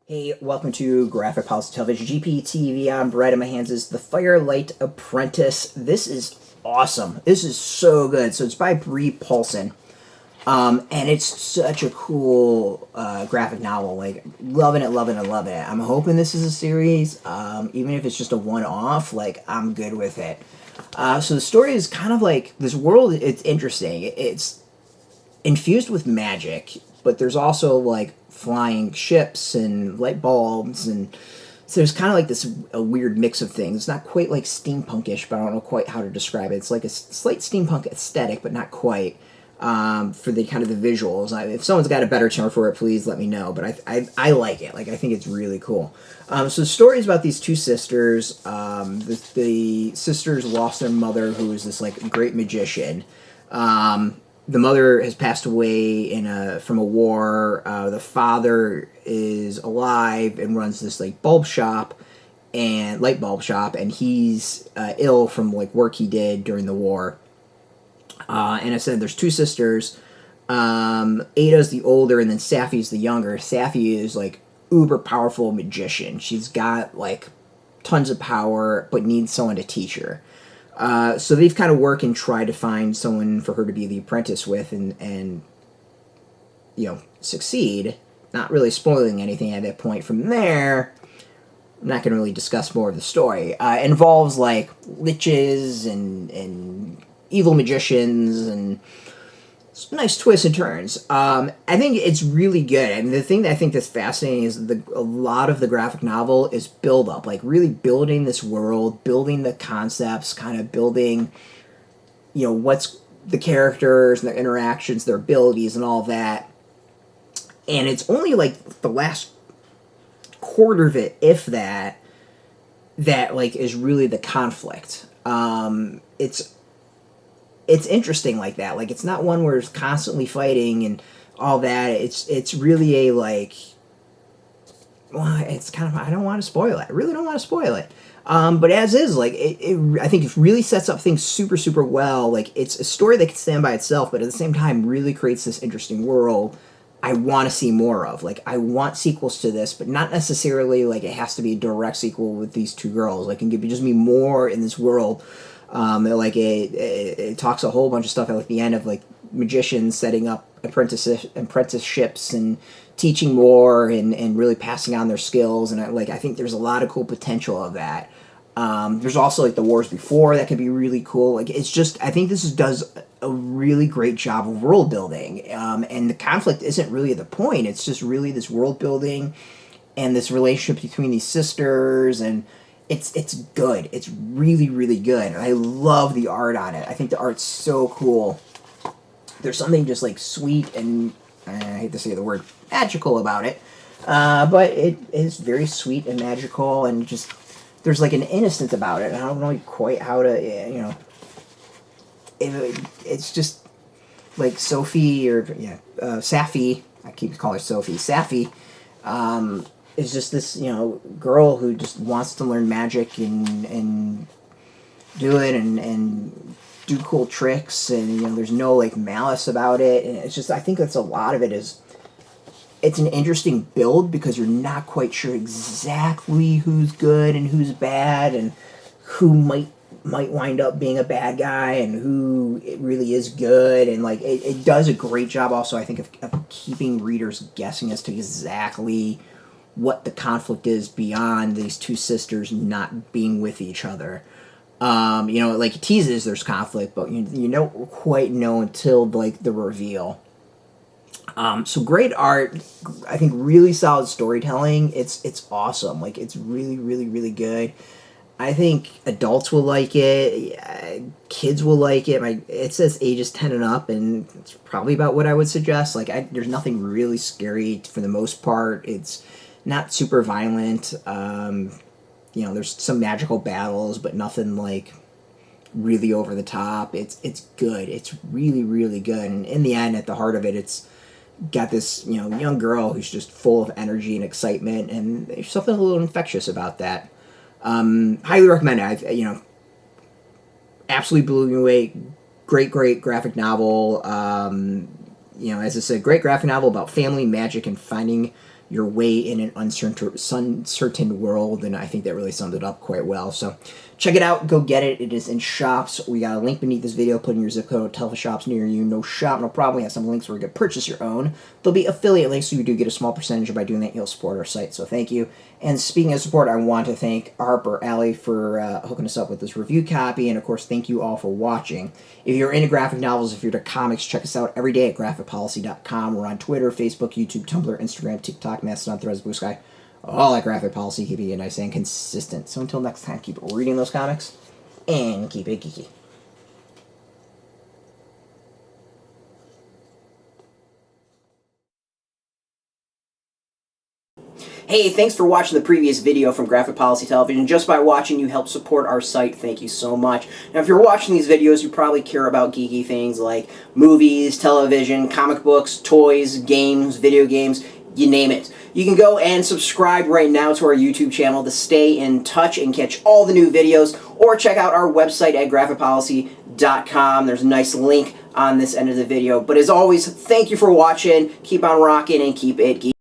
Hey, welcome to Graphic Policy Television GPTV. I'm Brett, and my hands is the Firelight Apprentice. This is awesome. This is so good. So it's by Bree Paulsen. And it's such a cool graphic novel. Like, loving it, loving it, loving it. I'm hoping this is a series. Even if it's just a one-off, like, I'm good with it. So the story is kind of like, this world, it's interesting. It's infused with magic, but there's also like flying ships and light bulbs, and so there's kind of like this a weird mix of things. It's not quite like steampunkish, but I don't know quite how to describe it. It's like a slight steampunk aesthetic, but not quite. For the kind of the visuals, if someone's got a better term for it, please let me know. But I like it. Like, I think it's really cool. So the story is about these two sisters. The sisters lost their mother, who is this like great magician. The mother has passed away from a war. The father is alive and runs this like bulb shop and light bulb shop, and he's ill from like work he did during the war. And I said there's two sisters. Ada's the older, and then Safi's the younger. Safi is like uber powerful magician. She's got like tons of power, but needs someone to teach her. So they've kind of worked and tried to find someone for her to be the apprentice with, and succeed. Not really spoiling anything at that point. From there, I'm not going to really discuss more of the story. It involves like liches and evil magicians and some nice twists and turns. I think it's really good. And the thing that I think that's fascinating is a lot of the graphic novel is build up, like really building this world, building the concepts, kind of building, what's the characters and their interactions, their abilities, and all that. And it's only like the last quarter of it, if that like is really the conflict. It's interesting like that. Like, it's not one where it's constantly fighting and all that. It's really a like. Well, it's kind of, I don't want to spoil it. I really don't want to spoil it. But as is, like I think it really sets up things super super well. Like, it's a story that can stand by itself, but at the same time really creates this interesting world I want to see more of. Like, I want sequels to this, but not necessarily like it has to be a direct sequel with these two girls. Like, it can just be more in this world. It talks a whole bunch of stuff at like the end of like magicians setting up apprenticeships and teaching more and really passing on their skills, and I think there's a lot of cool potential of that. There's also like the wars before that could be really cool. Like, it's just, I think this does a really great job of world building, and the conflict isn't really the point. It's just really this world building and this relationship between these sisters, and it's good. It's really, really good. And I love the art on it. I think the art's so cool. There's something just like sweet and, I hate to say the word magical about it, but it is very sweet and magical, and just there's like an innocence about it. I don't know quite how to, it's just like Sophie or Safi. I keep calling her Sophie. Safi. Is just this, girl who just wants to learn magic and do it and do cool tricks, and there's no like malice about it, and it's just, I think that's a lot of it is, it's an interesting build because you're not quite sure exactly who's good and who's bad, and who might wind up being a bad guy and who it really is good, and like it does a great job also, I think, of keeping readers guessing as to exactly what the conflict is beyond these two sisters not being with each other. Like, it teases there's conflict, but you don't quite know until like the reveal. So great art, I think really solid storytelling. It's awesome. Like, it's really, really, really good. I think adults will like it. Kids will like it. It says ages 10 and up, and it's probably about what I would suggest. Like, there's nothing really scary for the most part. It's not super violent. There's some magical battles, but nothing like really over the top. It's good. It's really, really good. And in the end, at the heart of it, it's got this young girl who's just full of energy and excitement, and there's something a little infectious about that. Highly recommend it. Absolutely blew me away. Great graphic novel. As I said, great graphic novel about family, magic, and finding your way in an uncertain world, and I think that really summed it up quite well. So check it out, go get it. It is in shops. We got a link beneath this video. Put in your zip code, tell the shops near you. No shop, no problem. We have some links where you can purchase your own. There'll be affiliate links, so you do get a small percentage, and by doing that, you'll support our site. So thank you. And speaking of support, I want to thank Harper Alley for hooking us up with this review copy, and of course, thank you all for watching. If you're into graphic novels, if you're into comics, check us out every day at graphicpolicy.com. We're on Twitter, Facebook, YouTube, Tumblr, Instagram, TikTok, Mastodon, Threads, Blue Sky. All at Graphic Policy, keeping it nice and consistent. So until next time, keep reading those comics, and keep it geeky. Hey, thanks for watching the previous video from Graphic Policy Television. Just by watching, you help support our site. Thank you so much. Now, if you're watching these videos, you probably care about geeky things like movies, television, comic books, toys, games, video games, you name it. You can go and subscribe right now to our YouTube channel to stay in touch and catch all the new videos, or check out our website at graphicpolicy.com. There's a nice link on this end of the video. But as always, thank you for watching. Keep on rocking and keep it geeky.